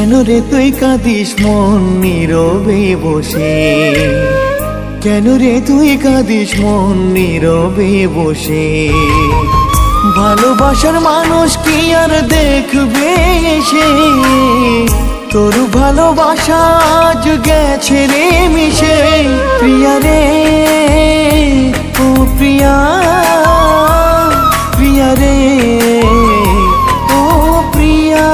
কেন রে তুই কাঁদিস মন নীরবে বসে, কেন রে তুই কাঁদিস মন নীরবে বসে। ভালোবাসার মানুষ কি আর দেখবে এসে, তোর ভালোবাসা আজ গেছে রে মিশে। প্রিয়া রে ও প্রিয়া, প্রিয়া রে ও প্রিয়া।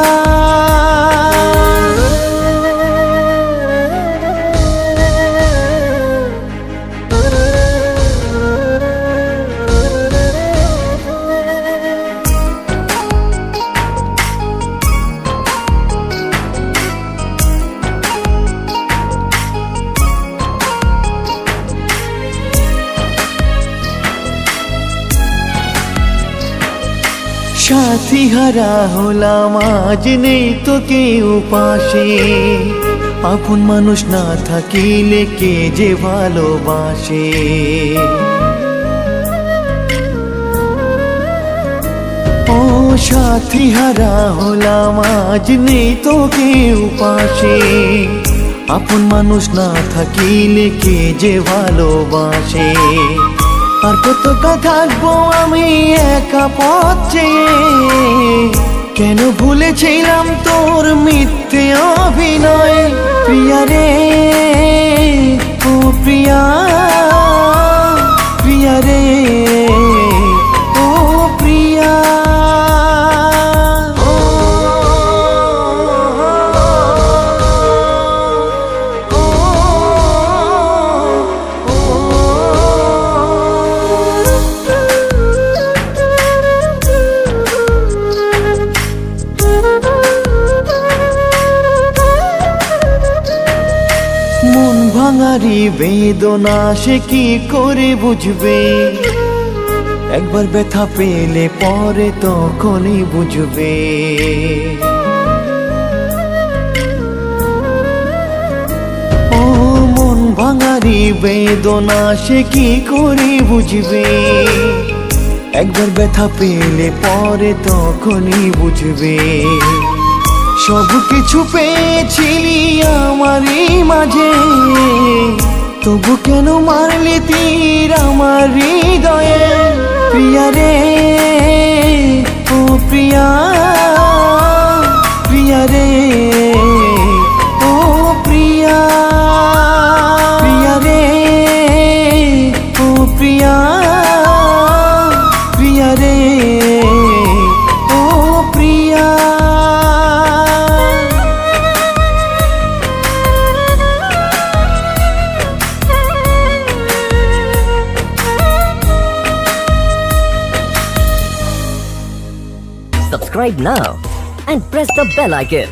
সাথী হারা হলাম আজ নেই তো কেউ পাশে, আপন মানুষ না থাকিলে কে যে ভালোবাসে। ও সাথী হারা হলাম আজ নেই তো কেউ পাশে, আপন মানুষ না থাকিলে কে যে ভালোবাসে। আর কতটা থাকবো আমি একা পথ চেয়ে, কেন ভুলেছিলাম তোর মিথ্যে অভিনয়। প্রিয়া রে ও প্রিয়া, প্রিয়া রে ও প্রিয়া। মন ভাঙারি বেদনা সে কি করে বুঝবে, একবার ব্যথা পেলে পরে তখনই বুঝবে। ও মন ভাঙারি বেদনা সে কি করে বুঝবে, একবার ব্যথা পেলে পরে তখনই বুঝবে। সব কিছু পেয়েছিলি আমারই মাঝে, তবু কেন মারলি তীর আমার হৃদয়ে। প্রিয়া রে ও প্রিয়া, প্রিয়া রে ও প্রিয়া, প্রিয়া রে ও প্রিয়া, প্রিয়া রে ও প্রিয়া। Subscribe now and press the bell icon.